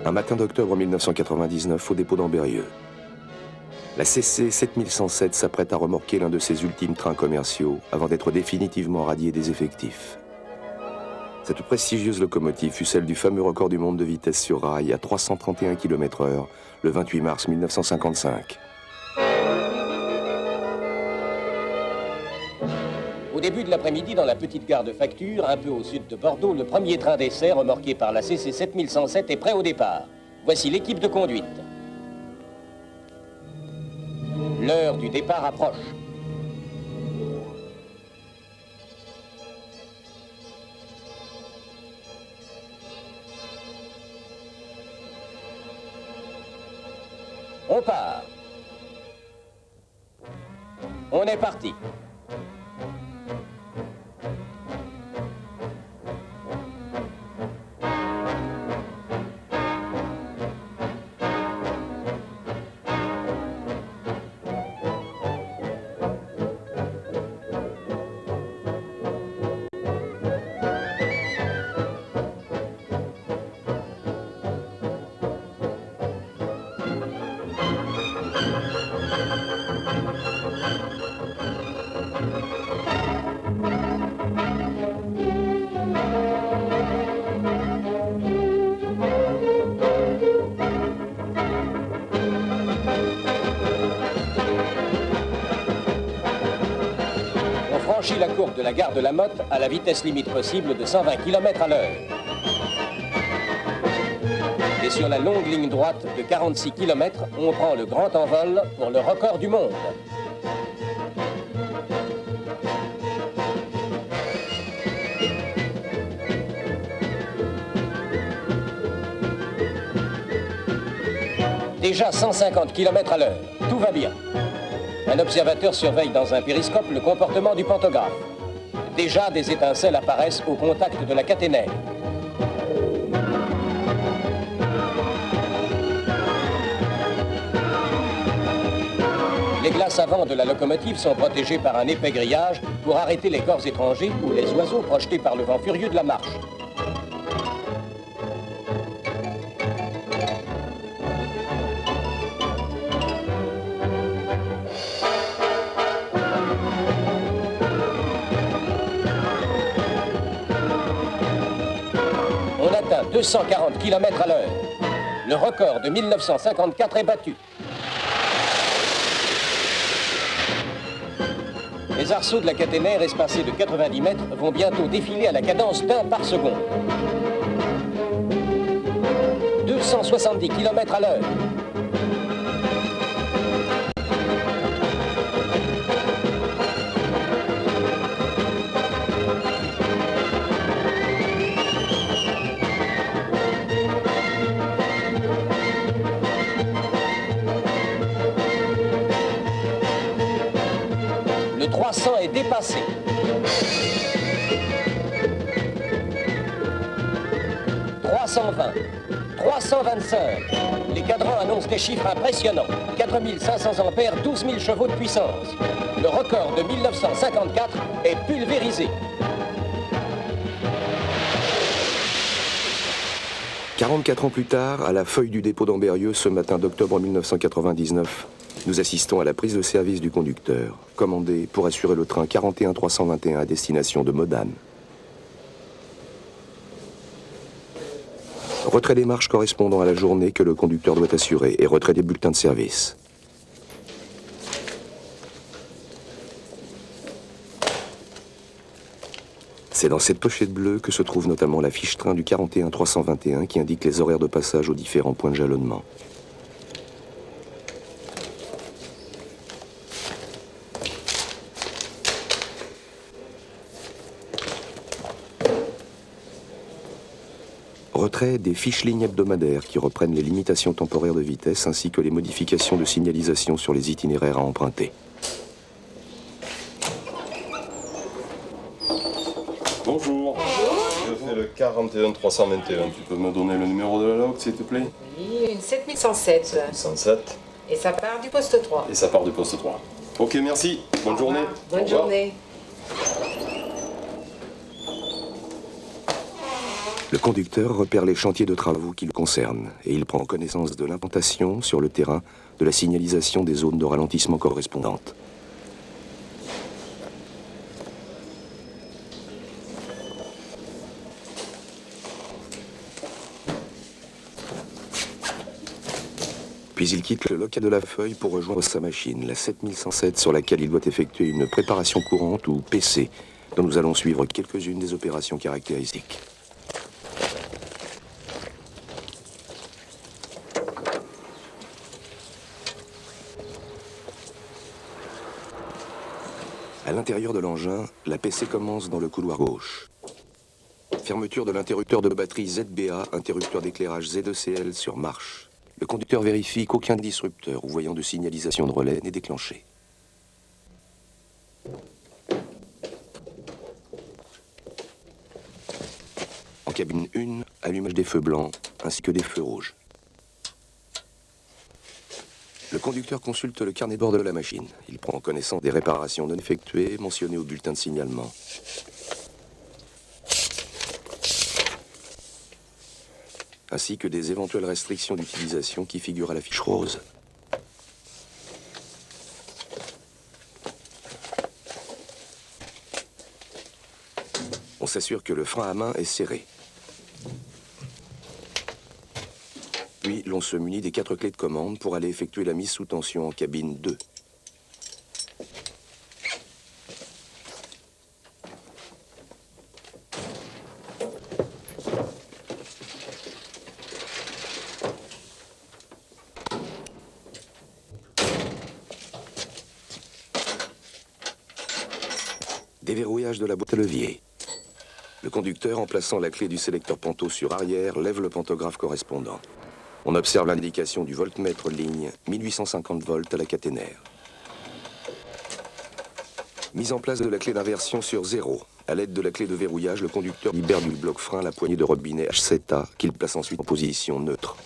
Un matin d'octobre 1999, au dépôt d'Ambérieu. La CC 7107 s'apprête à remorquer l'un de ses ultimes trains commerciaux avant d'être définitivement radiée des effectifs. Cette prestigieuse locomotive fut celle du fameux record du monde de vitesse sur rail à 331 km/h le 28 mars 1955. Au début de l'après-midi, dans la petite gare de Facture, un peu au sud de Bordeaux, le premier train d'essai remorqué par la CC 7107 est prêt au départ. Voici l'équipe de conduite. L'heure du départ approche. On part. On est parti. La courbe de la gare de la Motte à la vitesse limite possible de 120 km à l'heure. Et sur la longue ligne droite de 46 km, on prend le grand envol pour le record du monde. Déjà 150 km à l'heure, tout va bien. Un observateur surveille dans un périscope le comportement du pantographe. Déjà, des étincelles apparaissent au contact de la caténaire. Les glaces avant de la locomotive sont protégées par un épais grillage pour arrêter les corps étrangers ou les oiseaux projetés par le vent furieux de la marche. On atteint 240 km à l'heure. Le record de 1954 est battu. Les arceaux de la caténaire espacés de 90 mètres vont bientôt défiler à la cadence d'1 par seconde. 270 km à l'heure. Le 300 est dépassé. 320, 325. Les cadrans annoncent des chiffres impressionnants. 4500 ampères, 12 000 chevaux de puissance. Le record de 1954 est pulvérisé. 44 ans plus tard, à la feuille du dépôt d'Ambérieu, ce matin d'octobre 1999, nous assistons à la prise de service du conducteur, commandé pour assurer le train 41-321 à destination de Modane. Retrait des marches correspondant à la journée que le conducteur doit assurer et retrait des bulletins de service. C'est dans cette pochette bleue que se trouve notamment la fiche train du 41-321 qui indique les horaires de passage aux différents points de jalonnement. Retrait des fiches lignes hebdomadaires qui reprennent les limitations temporaires de vitesse ainsi que les modifications de signalisation sur les itinéraires à emprunter. Bonjour. Je fais le 41-321. Tu peux me donner le numéro de la log, s'il te plaît? Oui, une 7107. 107. Et ça part du poste 3. Et ça part du poste 3. Ok, merci. Bonne journée. Bonne journée. Le conducteur repère les chantiers de travaux qui le concernent et il prend connaissance de l'implantation sur le terrain de la signalisation des zones de ralentissement correspondantes. Puis il quitte le local de la feuille pour rejoindre sa machine, la 7107, sur laquelle il doit effectuer une préparation courante ou PC, dont nous allons suivre quelques-unes des opérations caractéristiques. À l'intérieur de l'engin, la PC commence dans le couloir gauche. Fermeture de l'interrupteur de batterie ZBA, interrupteur d'éclairage Z2CL sur marche. Le conducteur vérifie qu'aucun disrupteur ou voyant de signalisation de relais n'est déclenché. En cabine 1, allumage des feux blancs ainsi que des feux rouges. Le conducteur consulte le carnet de bord de la machine. Il prend connaissance des réparations non effectuées mentionnées au bulletin de signalement. Ainsi que des éventuelles restrictions d'utilisation qui figurent à la fiche rose. On s'assure que le frein à main est serré. Puis l'on se munit des 4 clés de commande pour aller effectuer la mise sous tension en cabine 2. Déverrouillage de la boîte à levier. Le conducteur, en plaçant la clé du sélecteur panto sur arrière, lève le pantographe correspondant. On observe l'indication du voltmètre ligne 1850 volts à la caténaire. Mise en place de la clé d'inversion sur 0. À l'aide de la clé de verrouillage, le conducteur libère du bloc frein la poignée de robinet H7A qu'il place ensuite en position neutre.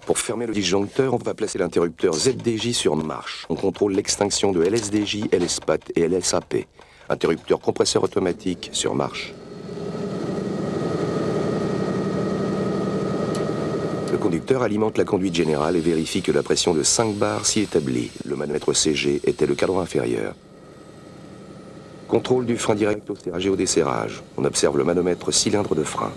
Pour fermer le disjoncteur, on va placer l'interrupteur ZDJ sur marche. On contrôle l'extinction de LSDJ, LSPAT et LSAP. Interrupteur compresseur automatique sur marche. Le conducteur alimente la conduite générale et vérifie que la pression de 5 bars s'y établit. Le manomètre CG était le cadran inférieur. Contrôle du frein direct au serrage et au desserrage. On observe le manomètre cylindre de frein.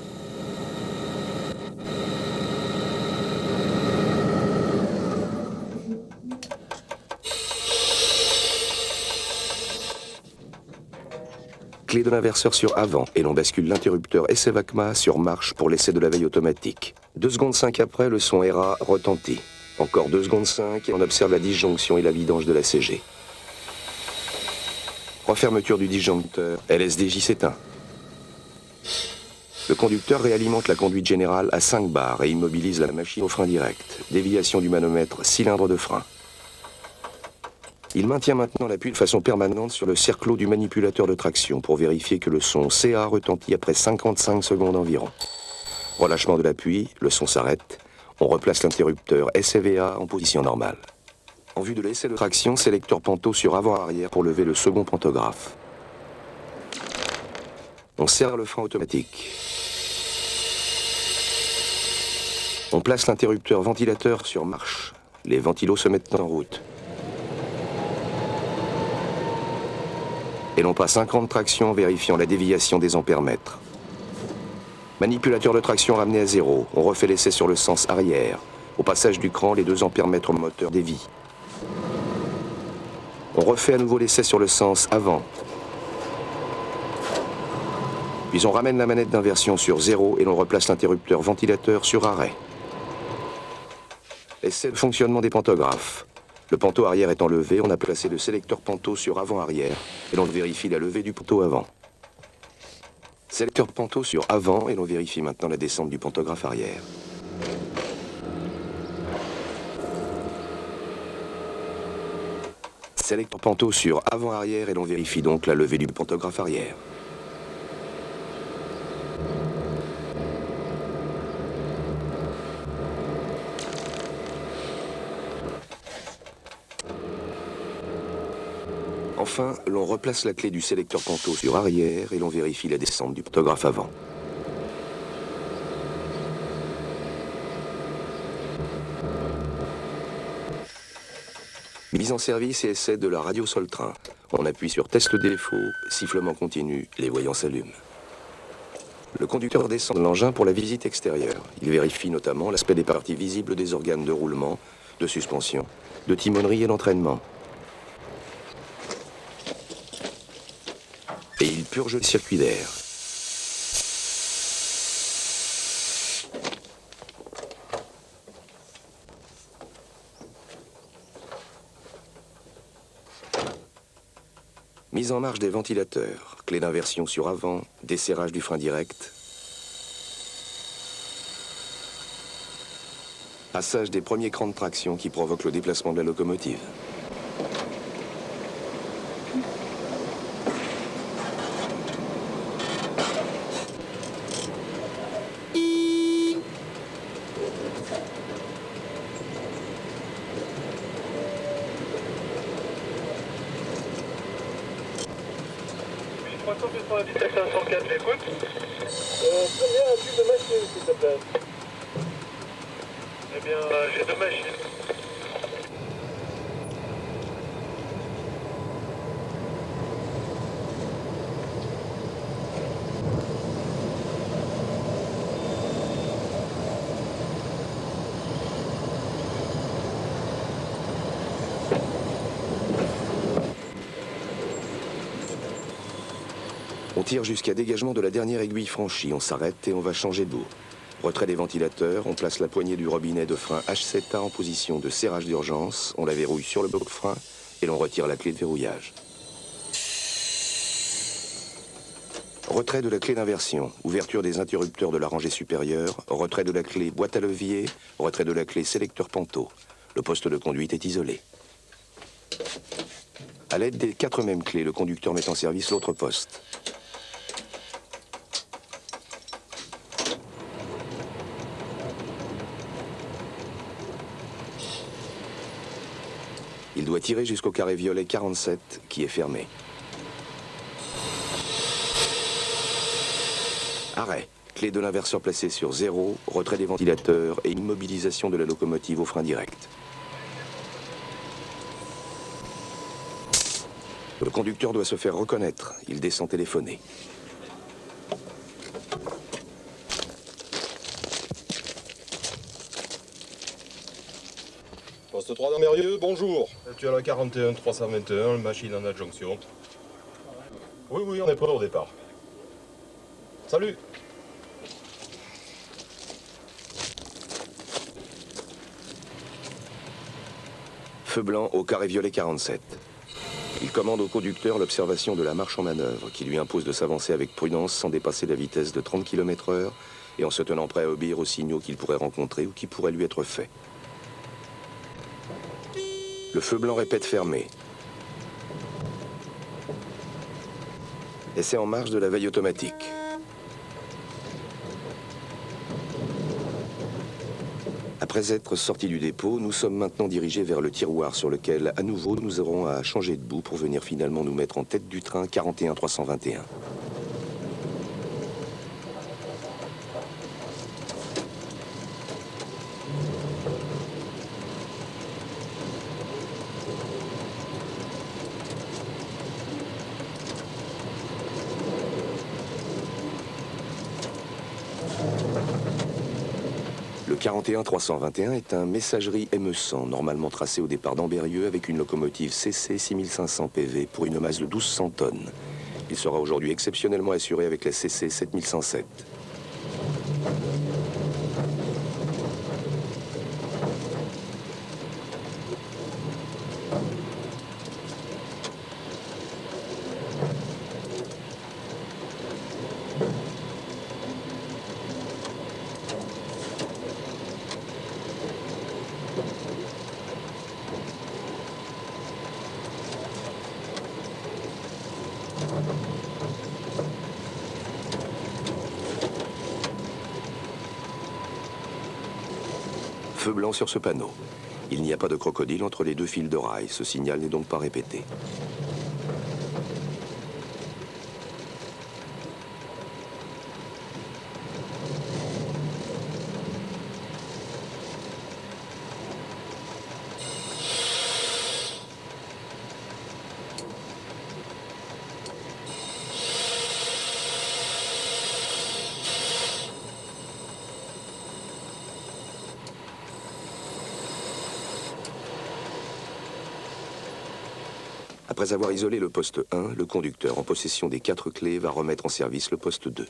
Clé de l'inverseur sur avant et l'on bascule l'interrupteur SEVACMA sur marche pour l'essai de la veille automatique. 2 secondes 5 après, le son RA retentit. Encore 2 secondes 5 et on observe la disjonction et la vidange de la CG. Refermeture du disjoncteur, LSDJ s'éteint. Le conducteur réalimente la conduite générale à 5 bars et immobilise la machine au frein direct. Déviation du manomètre, cylindre de frein. Il maintient maintenant l'appui de façon permanente sur le cerclot du manipulateur de traction pour vérifier que le son CA retentit après 55 secondes environ. Relâchement de l'appui, le son s'arrête. On replace l'interrupteur SVA en position normale. En vue de l'essai de traction, sélecteur panto sur avant-arrière pour lever le second pantographe. On serre le frein automatique. On place l'interrupteur ventilateur sur marche. Les ventilos se mettent en route. Et l'on passe un cran de traction en vérifiant la déviation des ampères-mètres. Manipulateur de traction ramené à 0. On refait l'essai sur le sens arrière. Au passage du cran, les 2 ampères-mètres moteur dévient. On refait à nouveau l'essai sur le sens avant. Puis on ramène la manette d'inversion sur 0 et l'on replace l'interrupteur ventilateur sur arrêt. Essai de fonctionnement des pantographes. Le panto arrière étant levé, on a placé le sélecteur panto sur avant-arrière et l'on vérifie la levée du panto avant. Sélecteur panto sur avant et l'on vérifie maintenant la descente du pantographe arrière. Sélecteur panto sur avant-arrière et l'on vérifie donc la levée du pantographe arrière. Enfin, l'on replace la clé du sélecteur panto sur arrière et l'on vérifie la descente du pantographe avant. Mise en service et essai de la radio sur le train. On appuie sur test défaut, sifflement continu, les voyants s'allument. Le conducteur descend de l'engin pour la visite extérieure. Il vérifie notamment l'aspect des parties visibles des organes de roulement, de suspension, de timonerie et d'entraînement. Et il purge le circuit d'air. Mise en marche des ventilateurs, clé d'inversion sur avant, desserrage du frein direct. Passage des premiers crans de traction qui provoquent le déplacement de la locomotive. Combien as-tu de machines, s'il te plaît? Eh bien, j'ai 2 machines. On tire jusqu'à dégagement de la dernière aiguille franchie, on s'arrête et on va changer de bout. Retrait des ventilateurs, on place la poignée du robinet de frein H7A en position de serrage d'urgence, on la verrouille sur le bloc frein et l'on retire la clé de verrouillage. Retrait de la clé d'inversion, ouverture des interrupteurs de la rangée supérieure, retrait de la clé boîte à levier, retrait de la clé sélecteur Panto. Le poste de conduite est isolé. À l'aide des 4 mêmes clés, le conducteur met en service l'autre poste. Il doit tirer jusqu'au carré violet 47 qui est fermé. Arrêt. Clé de l'inverseur placée sur 0, retrait des ventilateurs et immobilisation de la locomotive au frein direct. Le conducteur doit se faire reconnaître. Il descend téléphoner. Poste 3 d'Ambérieux, bonjour. Tu as la 41 321, machine en adjonction. Oui, on est prêt au départ. Salut. Feu blanc au carré violet 47. Il commande au conducteur l'observation de la marche en manœuvre, qui lui impose de s'avancer avec prudence sans dépasser la vitesse de 30 km/h et en se tenant prêt à obéir aux signaux qu'il pourrait rencontrer ou qui pourraient lui être faits. Le feu blanc répète fermé. Essai en marche de la veille automatique. Après être sortis du dépôt, nous sommes maintenant dirigés vers le tiroir sur lequel, à nouveau, nous aurons à changer de bout pour venir finalement nous mettre en tête du train 41 321. Le 41 321 est un messagerie ME100, normalement tracé au départ d'Ambérieux avec une locomotive CC 6500 PV pour une masse de 1200 tonnes. Il sera aujourd'hui exceptionnellement assuré avec la CC 7107. Feu blanc sur ce panneau. Il n'y a pas de crocodile entre les deux fils de rail. Ce signal n'est donc pas répété. Après avoir isolé le poste 1, le conducteur, en possession des 4 clés, va remettre en service le poste 2.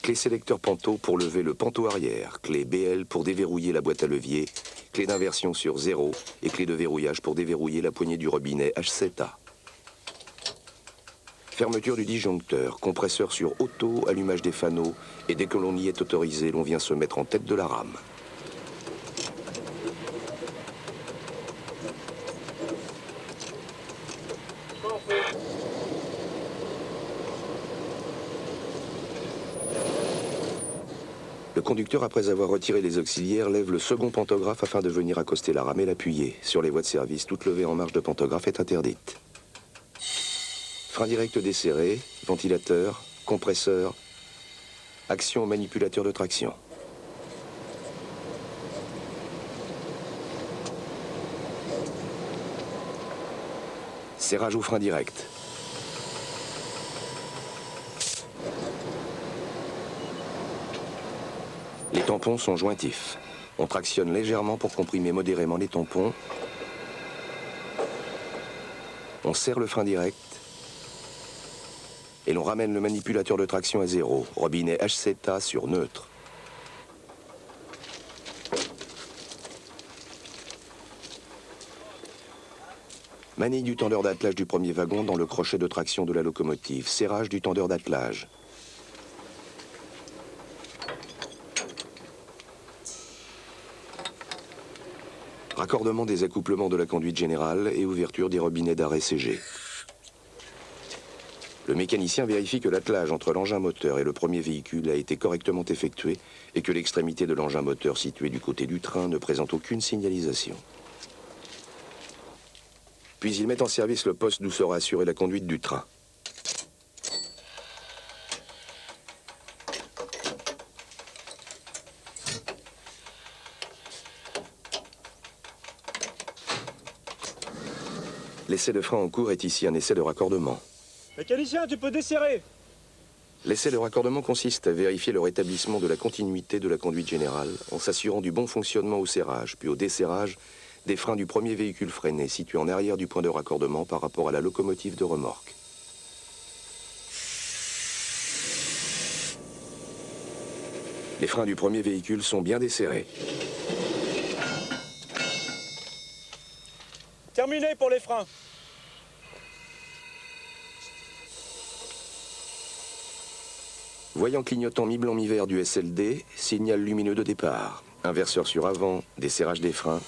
Clé sélecteur panto pour lever le panto arrière, clé BL pour déverrouiller la boîte à levier, clé d'inversion sur 0 et clé de verrouillage pour déverrouiller la poignée du robinet H7A. Fermeture du disjoncteur, compresseur sur auto, allumage des fanaux et dès que l'on y est autorisé, l'on vient se mettre en tête de la rame. Le conducteur, après avoir retiré les auxiliaires, lève le second pantographe afin de venir accoster la rame et l'appuyer. Sur les voies de service, toute levée en marge de pantographe est interdite. Frein direct desserré, ventilateur, compresseur, action au manipulateur de traction. Serrage au frein direct. Les tampons sont jointifs. On tractionne légèrement pour comprimer modérément les tampons. On serre le frein direct. Et l'on ramène le manipulateur de traction à 0. Robinet H7A sur neutre. Manille du tendeur d'attelage du premier wagon dans le crochet de traction de la locomotive. Serrage du tendeur d'attelage. Raccordement des accouplements de la conduite générale et ouverture des robinets d'arrêt CG. Le mécanicien vérifie que l'attelage entre l'engin moteur et le premier véhicule a été correctement effectué et que l'extrémité de l'engin moteur situé du côté du train ne présente aucune signalisation. Puis il met en service le poste d'où sera assurée la conduite du train. L'essai de frein en cours est ici un essai de raccordement. Mécanicien, tu peux desserrer. L'essai de raccordement consiste à vérifier le rétablissement de la continuité de la conduite générale en s'assurant du bon fonctionnement au serrage, puis au desserrage des freins du premier véhicule freiné situé en arrière du point de raccordement par rapport à la locomotive de remorque. Les freins du premier véhicule sont bien desserrés. Terminé pour les freins. Voyant clignotant mi-blanc mi-vert du SLD, signal lumineux de départ. Inverseur sur avant, desserrage des freins.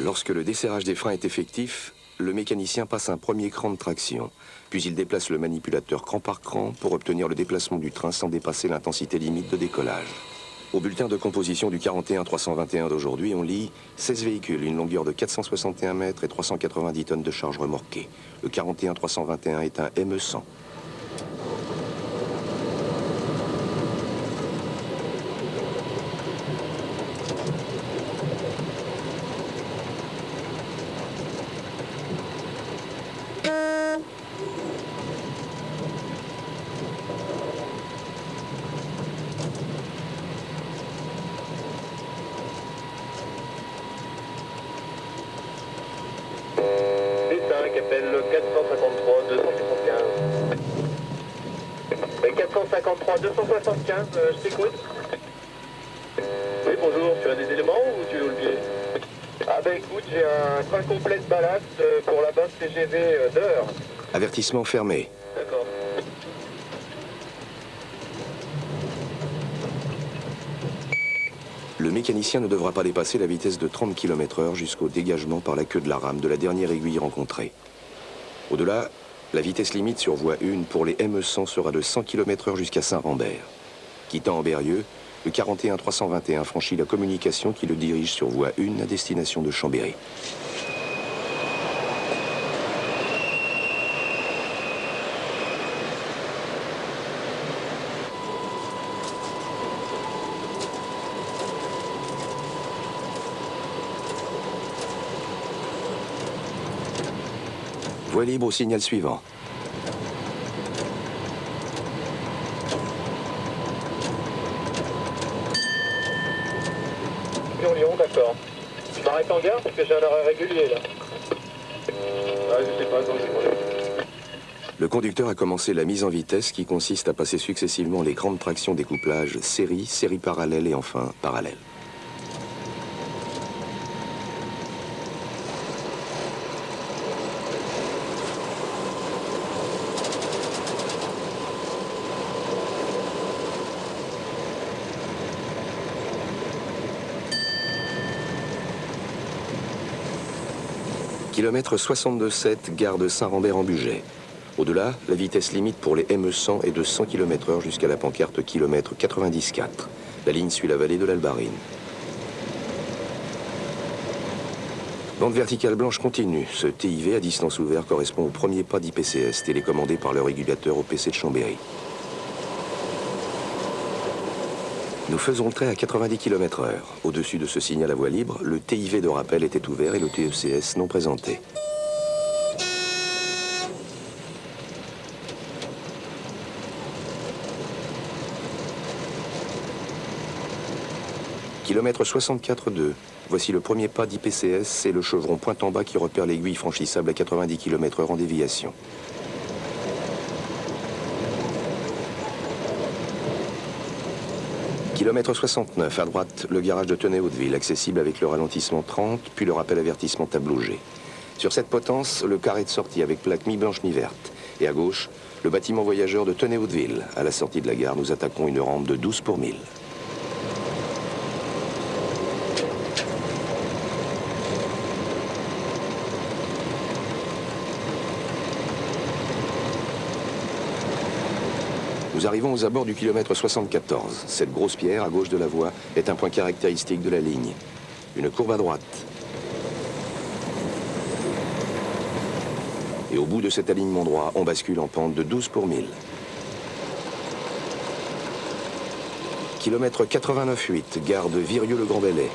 Lorsque le desserrage des freins est effectif, le mécanicien passe un premier cran de traction, puis il déplace le manipulateur cran par cran pour obtenir le déplacement du train sans dépasser l'intensité limite de décollage. Au bulletin de composition du 41-321 d'aujourd'hui, on lit 16 véhicules, une longueur de 461 mètres et 390 tonnes de charge remorquée. Le 41-321 est un ME100. Appelle le 453 275. 453 275, je t'écoute. Oui, bonjour, tu as des éléments ou tu veux le pied? Ah bah écoute, j'ai un train complet de ballast pour la base TGV d'heure. Avertissement fermé. D'accord. Le mécanicien ne devra pas dépasser la vitesse de 30 km/h jusqu'au dégagement par la queue de la rame de la dernière aiguille rencontrée. Au-delà, la vitesse limite sur voie 1 pour les ME100 sera de 100 km/h jusqu'à Saint-Rambert. Quittant Ambérieu, le 41-321 franchit la communication qui le dirige sur voie 1 à destination de Chambéry. Voie libre au signal suivant. Lyon, d'accord. Je m'arrête en gare parce que j'ai un arrêt régulier là. Ah, je sais pas, attends, c'est bon. Le conducteur a commencé la mise en vitesse qui consiste à passer successivement les grandes tractions découplage série, série parallèle et enfin parallèle. Kilomètre 62,7, gare de Saint-Rambert-en-Bugey. Au-delà, la vitesse limite pour les ME100 est de 100 km/h jusqu'à la pancarte kilomètre 90,4. La ligne suit la vallée de l'Albarine. Bande verticale blanche continue. Ce TIV à distance ouverte correspond au premier pas d'IPCS, télécommandé par le régulateur au PC de Chambéry. Nous faisons le trait à 90 km/h. Au-dessus de ce signal à voie libre, le TIV de rappel était ouvert et le TECS non présenté. Kilomètre 64,2. Voici le premier pas d'IPCS, c'est le chevron pointe en bas qui repère l'aiguille franchissable à 90 km/h en déviation. Kilomètre 69, à droite, le garage de Tenay-Hauteville, accessible avec le ralentissement 30, puis le rappel avertissement tableau G. Sur cette potence, le carré de sortie avec plaque mi-blanche mi-verte. Et à gauche, le bâtiment voyageur de Tenay-Hauteville. À la sortie de la gare, nous attaquons une rampe de 12 pour 1000. Nous arrivons aux abords du kilomètre 74. Cette grosse pierre, à gauche de la voie, est un point caractéristique de la ligne. Une courbe à droite. Et au bout de cet alignement droit, on bascule en pente de 12 pour 1000. Kilomètre 89,8, gare de Virieu-le-Grand-Bellay.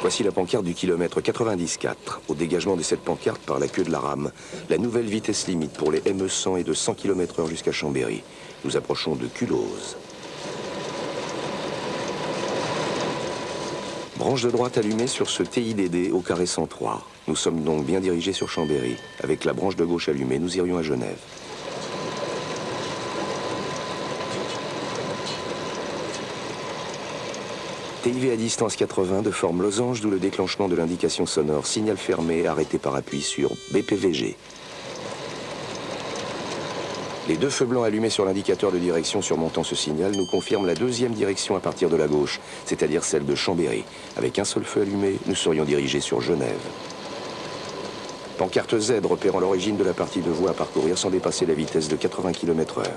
Voici la pancarte du kilomètre 94. Au dégagement de cette pancarte par la queue de la rame, la nouvelle vitesse limite pour les ME100 est de 100 km/h jusqu'à Chambéry. Nous approchons de Culose. Branche de droite allumée sur ce TIDD au carré 103. Nous sommes donc bien dirigés sur Chambéry. Avec la branche de gauche allumée, nous irions à Genève. TIV à distance 80 de forme losange, d'où le déclenchement de l'indication sonore signal fermé arrêté par appui sur BPVG. Les deux feux blancs allumés sur l'indicateur de direction surmontant ce signal nous confirment la deuxième direction à partir de la gauche, c'est-à-dire celle de Chambéry. Avec un seul feu allumé, nous serions dirigés sur Genève. Pancarte Z repérant l'origine de la partie de voie à parcourir sans dépasser la vitesse de 80 km/h.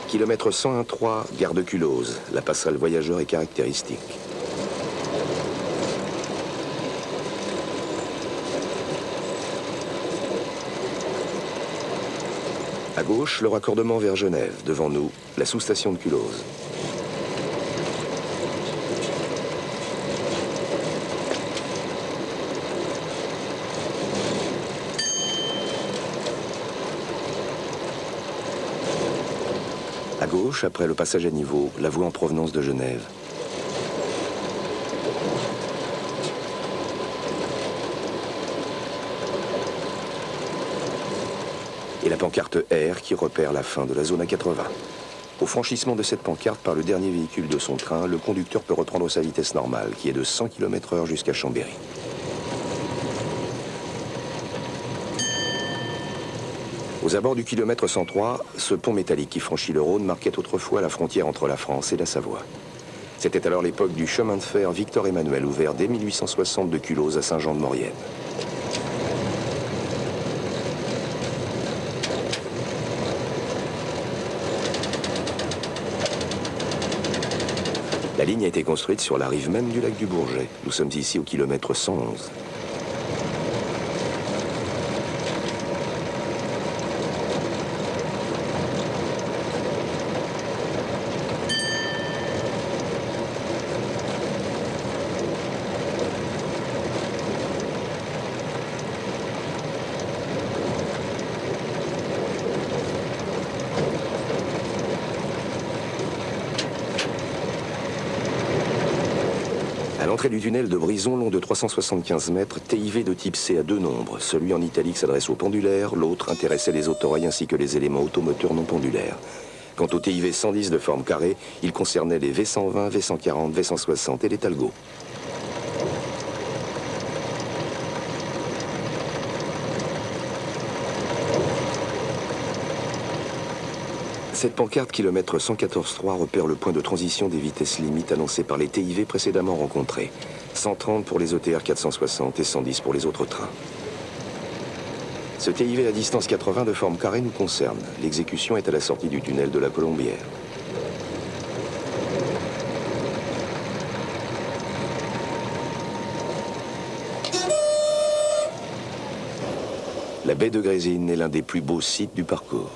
Kilomètre 101,3, gare de Culose. La passerelle voyageur est caractéristique. À gauche, le raccordement vers Genève. Devant nous, la sous-station de Culose. À gauche, après le passage à niveau, la voie en provenance de Genève. Et la pancarte R qui repère la fin de la zone A80. Au franchissement de cette pancarte par le dernier véhicule de son train, le conducteur peut reprendre sa vitesse normale, qui est de 100 km/h jusqu'à Chambéry. Aux abords du kilomètre 103, ce pont métallique qui franchit le Rhône marquait autrefois la frontière entre la France et la Savoie. C'était alors l'époque du chemin de fer Victor-Emmanuel, ouvert dès 1860 de Culose à Saint-Jean-de-Maurienne. ligne a été construite sur la rive même du lac du Bourget. Nous sommes ici au kilomètre 111. À l'entrée du tunnel de Brison, long de 375 mètres, TIV de type C à deux nombres. Celui en italique s'adresse aux pendulaires, l'autre intéressait les autorails ainsi que les éléments automoteurs non pendulaires. Quant au TIV 110 de forme carrée, il concernait les V120, V140, V160 et les Talgo. Cette pancarte kilomètre 114.3 repère le point de transition des vitesses limites annoncées par les TIV précédemment rencontrés. 130 pour les ETR 460 et 110 pour les autres trains. Ce TIV à distance 80 de forme carrée nous concerne. L'exécution est à la sortie du tunnel de la Colombière. La baie de Grésines est l'un des plus beaux sites du parcours.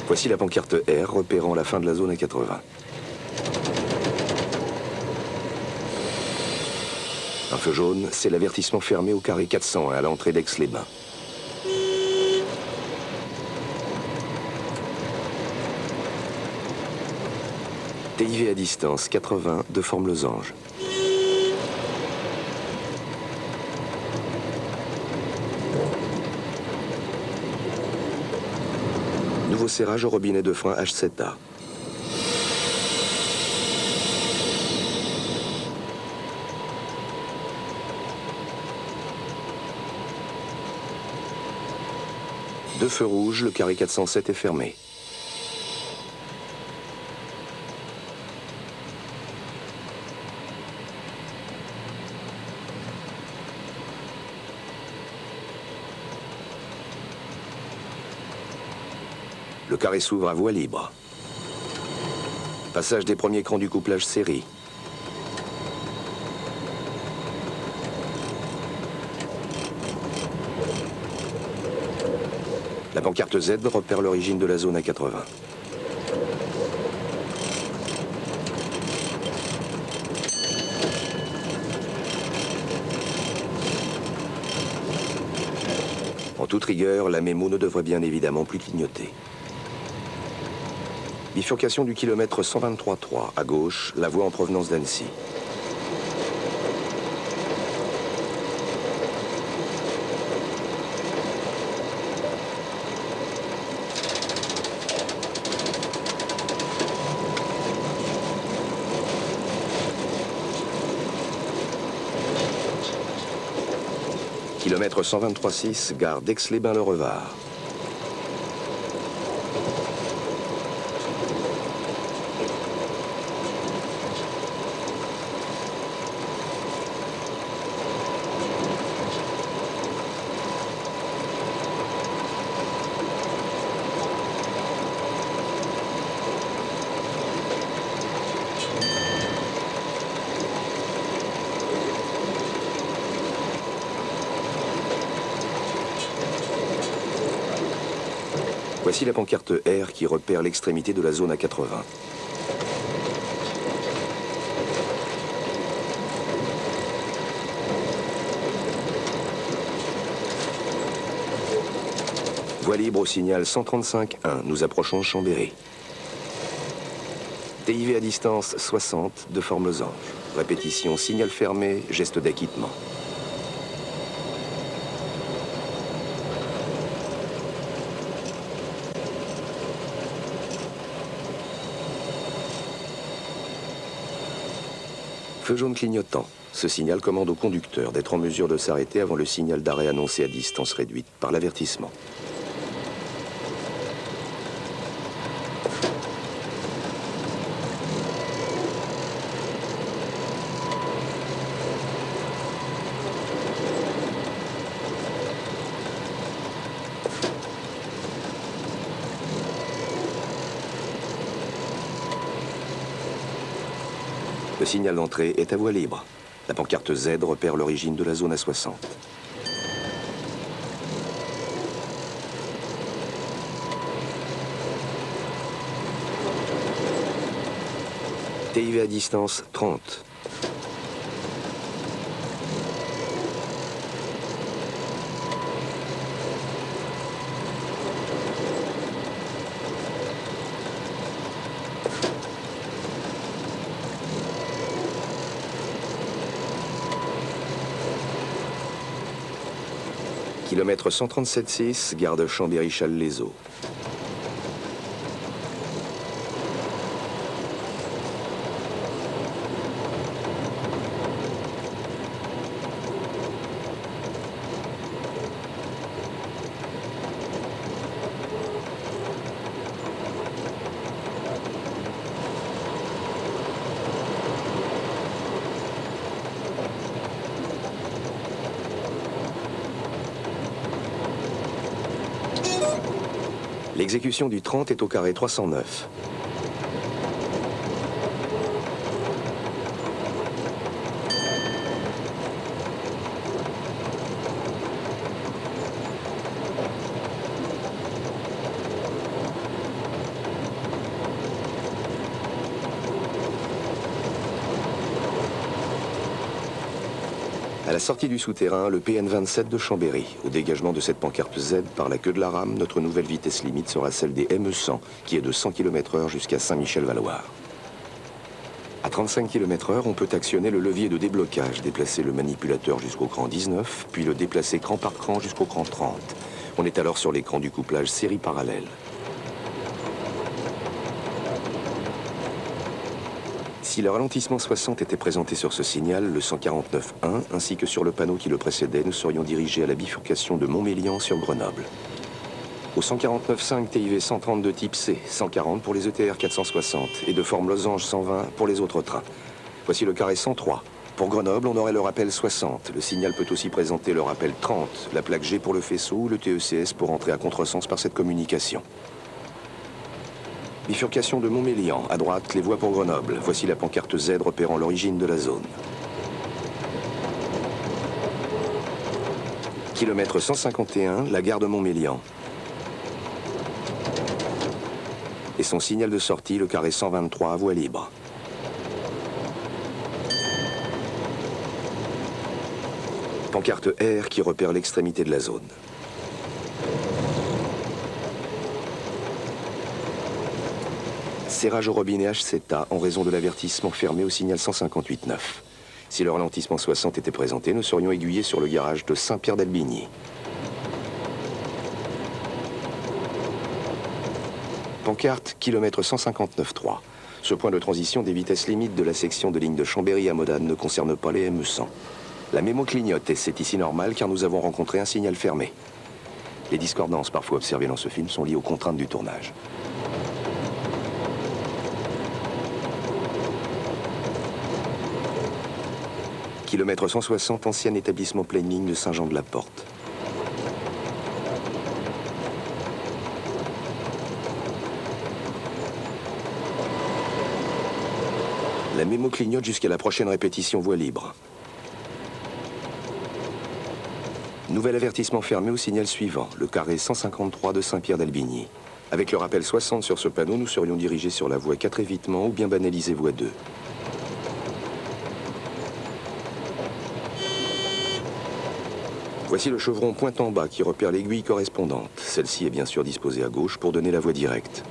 Voici la pancarte R repérant la fin de la zone à 80. Un feu jaune, c'est l'avertissement fermé au carré 401 à l'entrée d'Aix-les-Bains. TIV à distance 80 de forme losange. Nouveau serrage au robinet de frein H7A. Deux feux rouges, le carré 407 est fermé. Le carré s'ouvre à voie libre. Passage des premiers crans du couplage série. La pancarte Z repère l'origine de la zone à 80. En toute rigueur, la mémo ne devrait bien évidemment plus clignoter. Bifurcation du kilomètre 123.3, à gauche, la voie en provenance d'Annecy. Kilomètre 123.6, gare d'Aix-les-Bains-le-Revard. Voici la pancarte R qui repère l'extrémité de la zone à 80. Voie libre au signal 135.1, nous approchons Chambéry. TIV à distance 60 de forme losange. Répétition, signal fermé, geste d'acquittement. Feu jaune clignotant, Ce signal commande au conducteur d'être en mesure de s'arrêter avant le signal d'arrêt annoncé à distance réduite par l'avertissement. Le signal d'entrée est à voie libre. La pancarte Z repère l'origine de la zone à 60. TIV à distance 30. Kilomètre 137,6, gare de Chambéry-Challes-les-Eaux. L'exécution du 30 est au carré 309. À la sortie du souterrain, le PN27 de Chambéry. Au dégagement de cette pancarte Z par la queue de la rame, notre nouvelle vitesse limite sera celle des ME100, qui est de 100 km/h jusqu'à Saint-Michel-Valoir. À 35 km/h, on peut actionner le levier de déblocage, déplacer le manipulateur jusqu'au cran 19, puis le déplacer cran par cran jusqu'au cran 30. On est alors sur l'écran du couplage série parallèle. Si le ralentissement 60 était présenté sur ce signal, le 149.1, ainsi que sur le panneau qui le précédait, nous serions dirigés à la bifurcation de Montmélian sur Grenoble. Au 149.5 TIV 130 de type C, 140 pour les ETR 460 et de forme losange 120 pour les autres trains. Voici le carré 103. Pour Grenoble, on aurait le rappel 60. Le signal peut aussi présenter le rappel 30, la plaque G pour le faisceau ou le TECS pour entrer à contresens par cette communication. Bifurcation de Montmélian, à droite, les voies pour Grenoble. Voici la pancarte Z repérant l'origine de la zone. Kilomètre 151, la gare de Montmélian. Et son signal de sortie, le carré 123 à voie libre. Pancarte R qui repère l'extrémité de la zone. Serrage au robinet HCTA en raison de l'avertissement fermé au signal 158.9. Si le ralentissement 60 était présenté, nous serions aiguillés sur le garage de Saint-Pierre-d'Albigny. Pancarte, kilomètre 159.3. Ce point de transition des vitesses limites de la section de ligne de Chambéry à Modane ne concerne pas les ME100. La mémo clignote et c'est ici normal car nous avons rencontré un signal fermé. Les discordances parfois observées dans ce film sont liées aux contraintes du tournage. Kilomètre 160, ancien établissement planning de Saint-Jean-de-la-Porte. La mémo clignote jusqu'à la prochaine répétition voie libre. Nouvel avertissement fermé au signal suivant, le carré 153 de Saint-Pierre-d'Albigny. Avec le rappel 60 sur ce panneau, nous serions dirigés sur la voie 4 évitement ou bien banalisée voie 2. Voici le chevron pointe en bas qui repère l'aiguille correspondante. Celle-ci est bien sûr disposée à gauche pour donner la voie directe.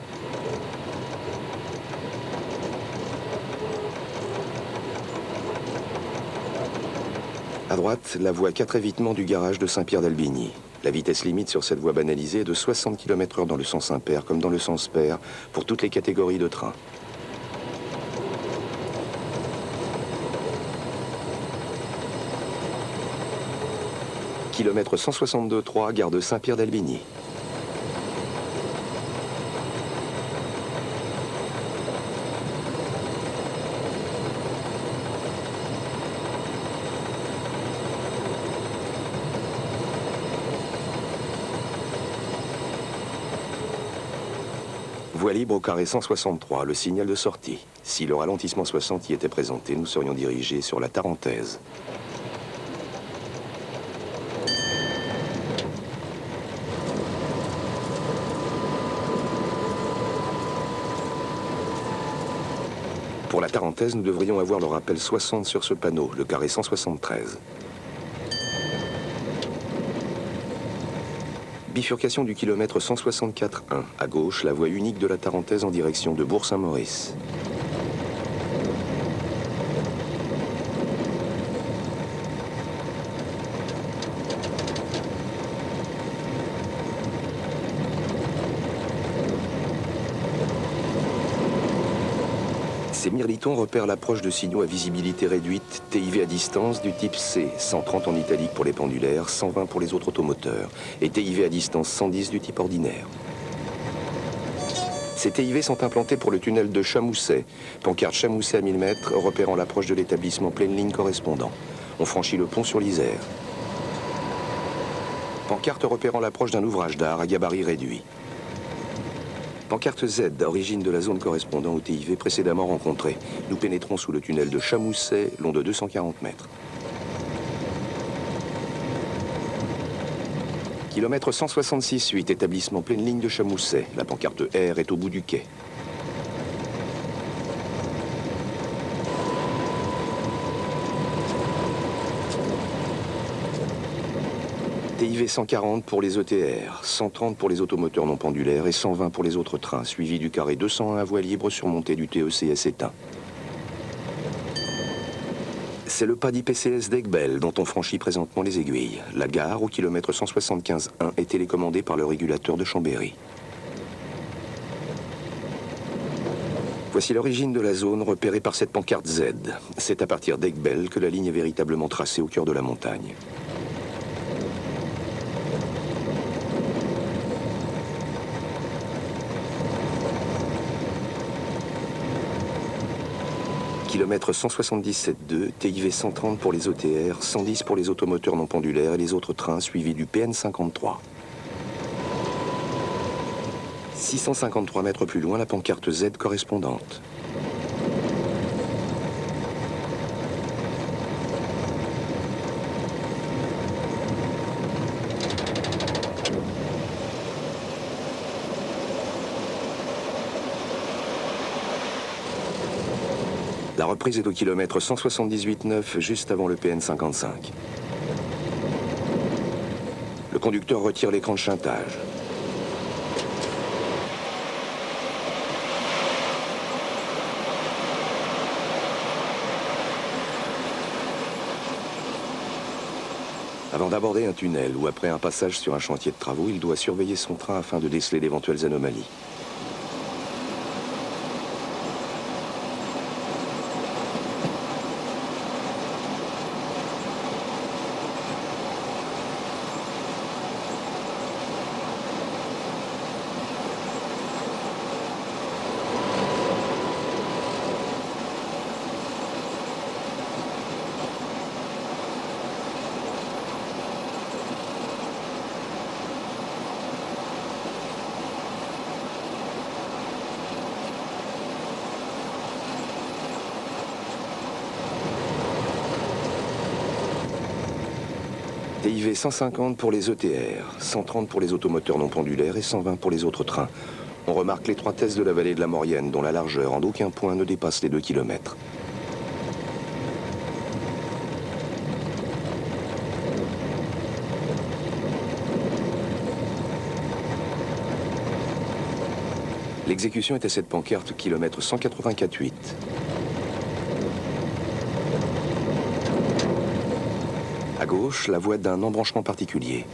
À droite, la voie 4 évitement du garage de Saint-Pierre-d'Albigny. La vitesse limite sur cette voie banalisée est de 60 km/h dans le sens impair comme dans le sens pair pour toutes les catégories de trains. Kilomètre 162,3, gare de Saint-Pierre-d'Albigny. Voie libre au carré 163, le signal de sortie. Si le ralentissement 60 y était présenté, nous serions dirigés sur la Tarentaise. Pour la Tarentaise, nous devrions avoir le rappel 60 sur ce panneau, le carré 173. Bifurcation du kilomètre 164,1. À gauche, la voie unique de la Tarentaise en direction de Bourg-Saint-Maurice. Ces mirlitons repèrent l'approche de signaux à visibilité réduite, TIV à distance du type C, 130 en italique pour les pendulaires, 120 pour les autres automoteurs, et TIV à distance 110 du type ordinaire. Ces TIV sont implantés pour le tunnel de Chamousset, pancarte Chamousset à 1000 mètres, repérant l'approche de l'établissement pleine ligne correspondant. On franchit le pont sur l'Isère. Pancarte repérant l'approche d'un ouvrage d'art à gabarit réduit. Pancarte Z, origine de la zone correspondant au TIV précédemment rencontré. Nous pénétrons sous le tunnel de Chamousset, long de 240 mètres. Kilomètre 166,8, établissement pleine ligne de Chamousset. La pancarte R est au bout du quai. TIV 140 pour les ETR, 130 pour les automoteurs non pendulaires et 120 pour les autres trains, suivi du carré 201 à voie libre surmonté du TECS éteint. C'est le pas d'IPCS d'Aiguebelle dont on franchit présentement les aiguilles. La gare, au kilomètre 175,1, est télécommandée par le régulateur de Chambéry. Voici l'origine de la zone repérée par cette pancarte Z. C'est à partir d'Aiguebelle que la ligne est véritablement tracée au cœur de la montagne. Kilomètre 177,2, TIV 130 pour les OTR, 110 pour les automoteurs non pendulaires et les autres trains suivis du PN 53. 653 mètres plus loin, la pancarte Z correspondante. La reprise est au kilomètre 178,9, juste avant le PN 55. Le conducteur retire l'écran de chantage. Avant d'aborder un tunnel ou après un passage sur un chantier de travaux, il doit surveiller son train afin de déceler d'éventuelles anomalies. TIV 150 pour les ETR, 130 pour les automoteurs non pendulaires et 120 pour les autres trains. On remarque l'étroitesse de la vallée de la Maurienne, dont la largeur en aucun point ne dépasse les 2 km. L'exécution était cette pancarte kilomètre 184,8. À gauche, la voie d'un embranchement particulier.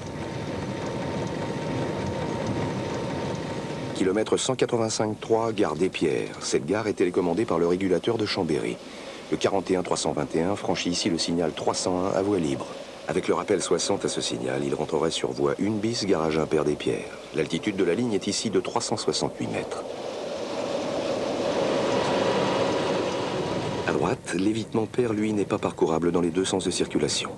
Kilomètre 185,3, gare des Pierres. Cette gare est télécommandée par le régulateur de Chambéry. Le 41 321 franchit ici le signal 301 à voie libre. Avec le rappel 60 à ce signal, il rentrerait sur voie 1 bis, garage impair des Pierres. L'altitude de la ligne est ici de 368 mètres. À droite, l'évitement pair, lui, n'est pas parcourable dans les deux sens de circulation.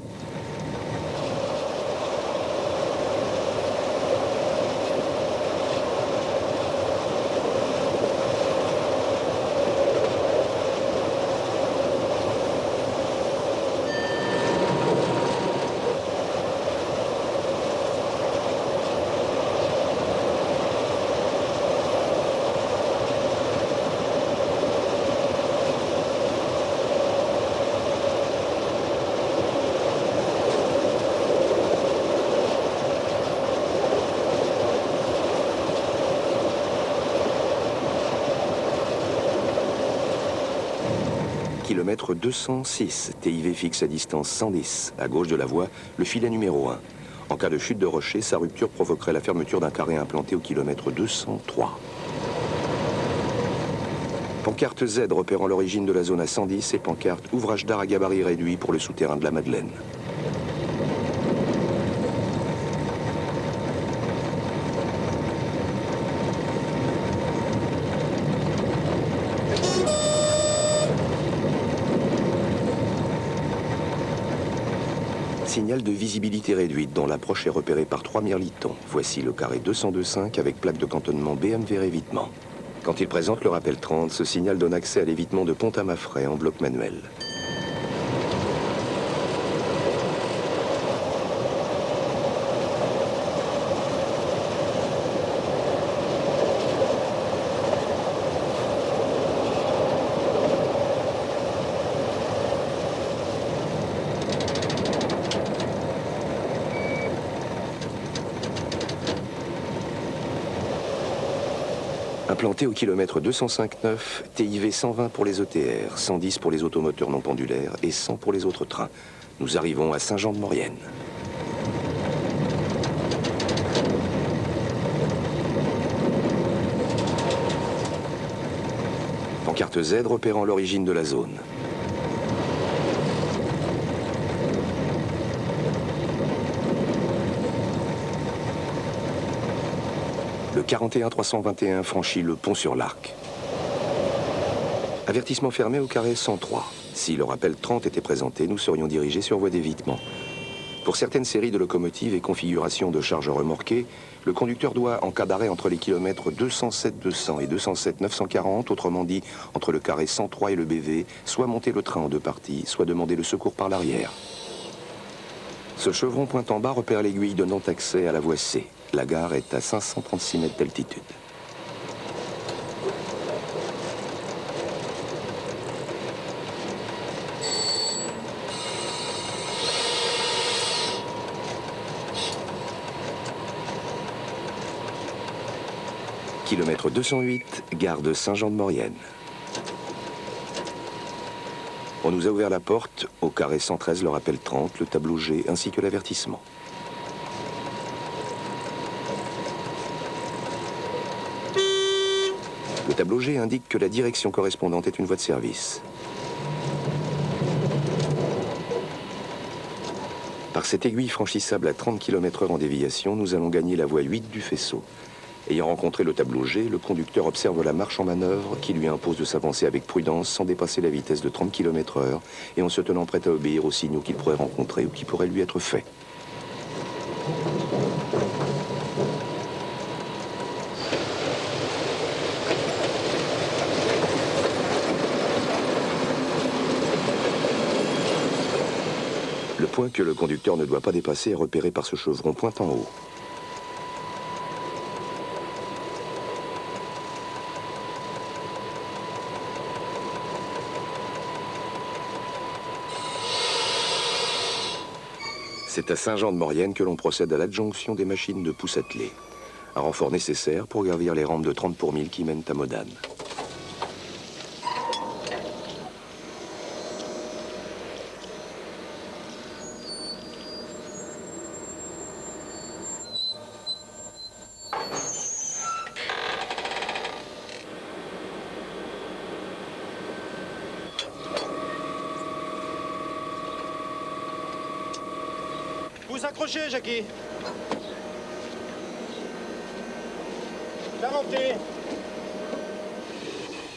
Kilomètre 206, TIV fixe à distance 110, à gauche de la voie, le filet numéro 1. En cas de chute de rocher, sa rupture provoquerait la fermeture d'un carré implanté au kilomètre 203. Pancarte Z repérant l'origine de la zone à 110 et pancarte ouvrage d'art à gabarit réduit pour le souterrain de la Madeleine. Signal de visibilité réduite dont l'approche est repérée par 3 mirlitons. Voici le carré 202.5 avec plaque de cantonnement BMV évitement. Quand il présente le rappel 30, ce signal donne accès à l'évitement de Pont-à-Mafray en bloc manuel. Implanté au kilomètre 205,9, TIV 120 pour les ETR, 110 pour les automoteurs non pendulaires et 100 pour les autres trains. Nous arrivons à Saint-Jean-de-Maurienne. Pancarte Z repérant l'origine de la zone. Le 41-321 franchit le pont sur l'Arc. Avertissement fermé au carré 103. Si le rappel 30 était présenté, nous serions dirigés sur voie d'évitement. Pour certaines séries de locomotives et configurations de charge remorquée, le conducteur doit, en cas d'arrêt entre les kilomètres 207-200 et 207-940, autrement dit entre le carré 103 et le BV, soit monter le train en deux parties, soit demander le secours par l'arrière. Ce chevron point en bas repère l'aiguille donnant accès à la voie C. La gare est à 536 mètres d'altitude. Kilomètre 208, gare de Saint-Jean-de-Maurienne. On nous a ouvert la porte, au carré 113 le rappel 30, le tableau G ainsi que l'avertissement. Le tableau G indique que la direction correspondante est une voie de service. Par cette aiguille franchissable à 30 km/h en déviation, nous allons gagner la voie 8 du faisceau. Ayant rencontré le tableau G, le conducteur observe la marche en manœuvre qui lui impose de s'avancer avec prudence sans dépasser la vitesse de 30 km/h et en se tenant prêt à obéir aux signaux qu'il pourrait rencontrer ou qui pourraient lui être faits. Le point que le conducteur ne doit pas dépasser est repéré par ce chevron pointant en haut. C'est à Saint-Jean-de-Maurienne que l'on procède à l'adjonction des machines de pousse attelée, un renfort nécessaire pour gravir les rampes de 30 pour 1000 qui mènent à Modane. s'accrocher, Jackie. La montée.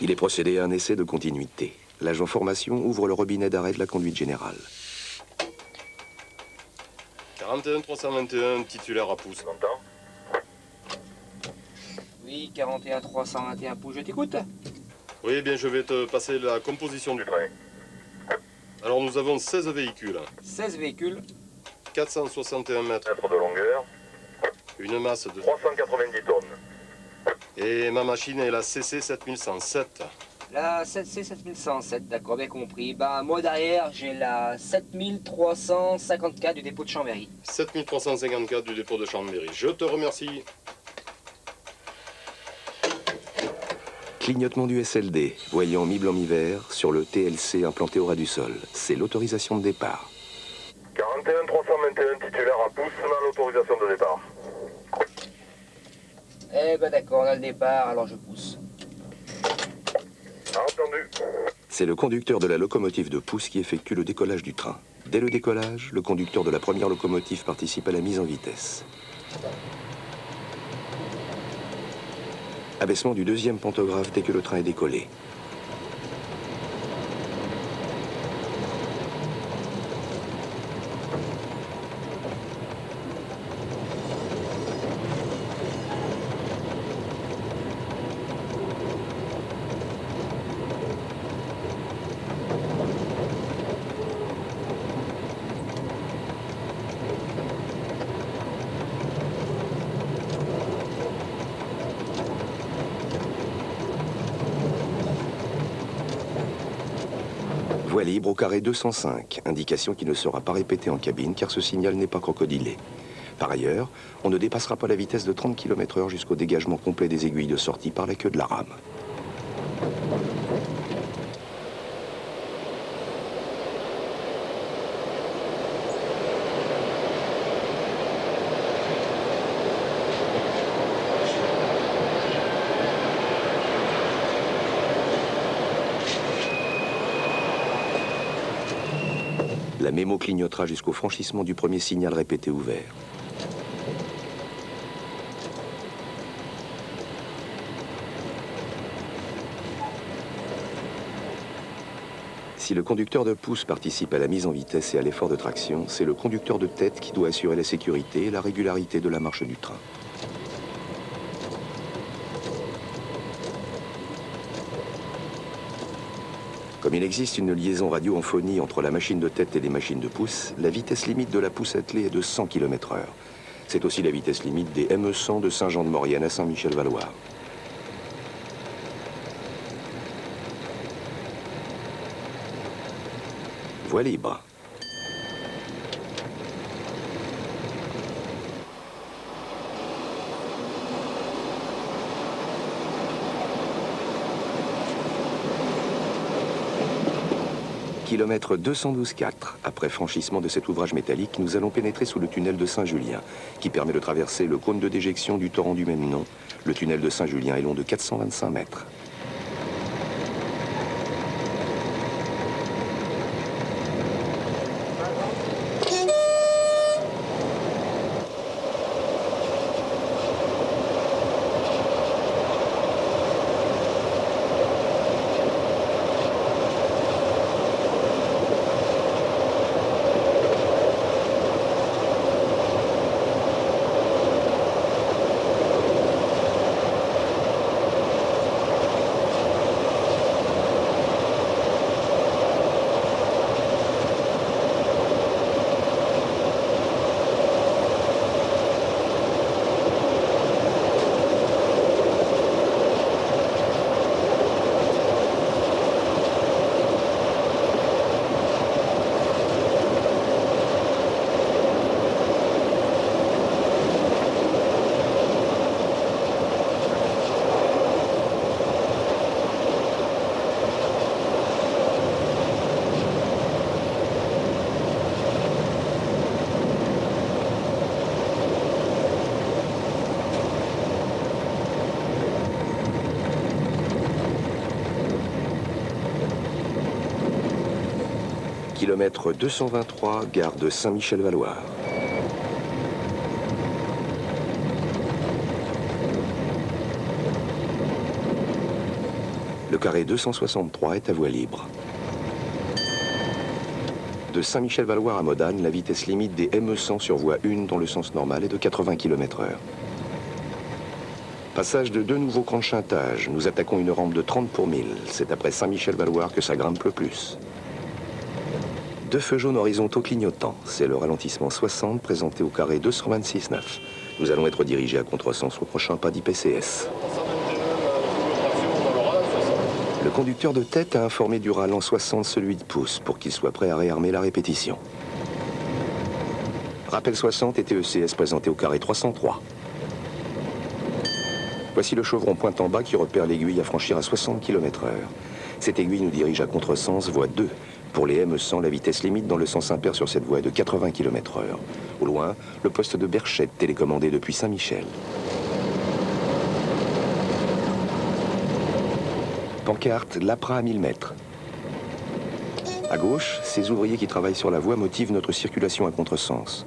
Il est procédé à un essai de continuité. L'agent formation ouvre le robinet d'arrêt de la conduite générale. 41 321, titulaire à pouce. Oui, 41 321 pouces, je t'écoute. Oui, eh bien, je vais te passer la composition du train. Alors, nous avons 16 véhicules. 16 véhicules. 461 mètres de longueur, une masse de... 390 tonnes. Et ma machine est la CC 7107. La 7C 7107, d'accord, bien compris. Bah, moi derrière, j'ai la 7354 du dépôt de Chambéry. 7354 du dépôt de Chambéry. Je te remercie. Clignotement du SLD, voyant mi-blanc mi-vert sur le TLC implanté au ras du sol. C'est l'autorisation de départ. 41 321, titulaire à pouce, on a l'autorisation de départ. Eh ben d'accord, on a le départ, alors je pousse. Entendu. C'est le conducteur de la locomotive de pouce qui effectue le décollage du train. Dès le décollage, le conducteur de la première locomotive participe à la mise en vitesse. Abaissement du deuxième pantographe dès que le train est décollé. Voie libre au carré 205, indication qui ne sera pas répétée en cabine car ce signal n'est pas crocodilé. Par ailleurs, on ne dépassera pas la vitesse de 30 km/h jusqu'au dégagement complet des aiguilles de sortie par la queue de la rame. La mémo clignotera jusqu'au franchissement du premier signal répété ouvert. Si le conducteur de pouce participe à la mise en vitesse et à l'effort de traction, c'est le conducteur de tête qui doit assurer la sécurité et la régularité de la marche du train. Comme il existe une liaison radio en phonie entre la machine de tête et les machines de pouce, la vitesse limite de la pousse attelée est de 100 km/h. C'est aussi la vitesse limite des ME100 de Saint-Jean-de-Maurienne à Saint-Michel-Valois. Voie libre. Kilomètre 212,4. Après franchissement de cet ouvrage métallique, nous allons pénétrer sous le tunnel de Saint-Julien, qui permet de traverser le cône de déjection du torrent du même nom. Le tunnel de Saint-Julien est long de 425 mètres. Kilomètre 223, gare de Saint-Michel-Valois. Le carré 263 est à voie libre. De Saint-Michel-Valloire à Modane, la vitesse limite des ME100 sur voie 1 dans le sens normal est de 80 km/h. Passage de 2 nouveaux crans de chintage. Nous attaquons une rampe de 30 pour 1000. C'est après Saint-Michel-Valloire que ça grimpe le plus. 2 feux jaunes horizontaux clignotants. C'est le ralentissement 60 présenté au carré 226,9. Nous allons être dirigés à contresens au prochain pas d'IPCS. Le conducteur de tête a informé du ralent 60 celui de pouce pour qu'il soit prêt à réarmer la répétition. Rappel 60 et TECS présenté au carré 303. Voici le chevron pointe en bas qui repère l'aiguille à franchir à 60 km/h. Cette aiguille nous dirige à contresens, voie 2. Pour les ME100, la vitesse limite dans le sens impair sur cette voie est de 80 km/h. Au loin, le poste de Berchette télécommandé depuis Saint-Michel. Pancarte, l'APRA à 1000 mètres. À gauche, ces ouvriers qui travaillent sur la voie motivent notre circulation à contresens.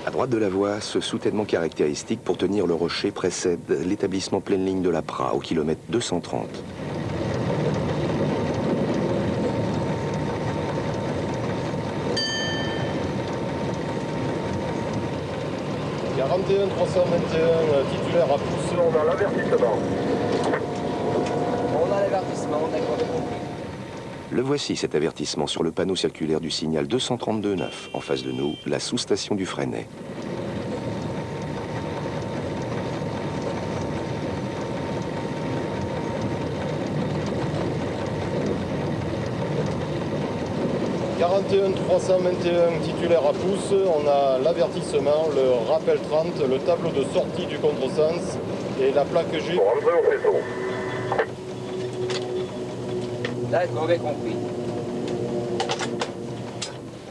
À droite de la voie, ce soutènement caractéristique pour tenir le rocher précède l'établissement pleine ligne de l'APRA au kilomètre 230. Titulaire à pouce, on a l'avertissement. On a l'avertissement, d'accord. Le voici cet avertissement sur le panneau circulaire du signal 232.9. En face de nous, la sous-station du Freinet. « 321 titulaire à pouce, on a l'avertissement, le rappel 30, le tableau de sortie du contresens et la plaque G. Pour rentrer au faisceau. D'accord, j'ai compris.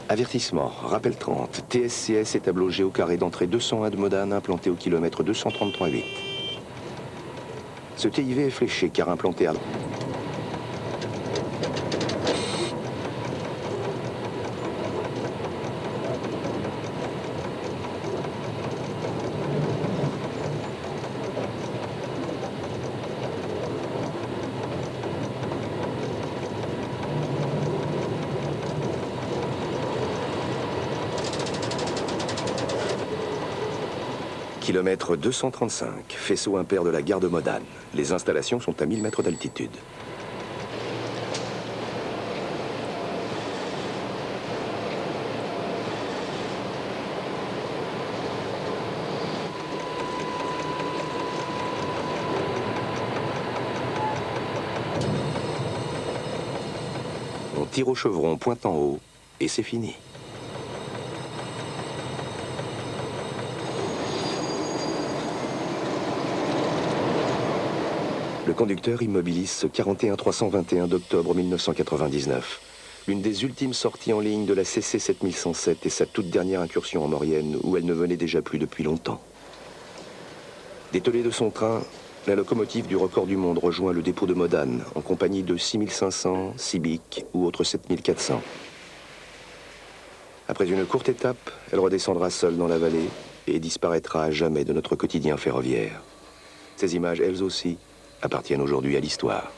Avertissement, rappel 30, TSCS et tableau G au carré d'entrée 201 de Modane implanté au kilomètre 233,8. Ce TIV est fléché car implanté à droite. Kilomètre 235, faisceau impair de la gare de Modane. Les installations sont à 1000 mètres d'altitude. On tire au chevron, pointe en haut, et c'est fini. Le conducteur immobilise ce 41 321 d'octobre 1999. L'une des ultimes sorties en ligne de la CC 7107 et sa toute dernière incursion en Maurienne, où elle ne venait déjà plus depuis longtemps. Dételée de son train, la locomotive du record du monde rejoint le dépôt de Modane, en compagnie de 6500, Cibic ou autres 7400. Après une courte étape, elle redescendra seule dans la vallée et disparaîtra à jamais de notre quotidien ferroviaire. Ces images, elles aussi, appartiennent aujourd'hui à l'histoire.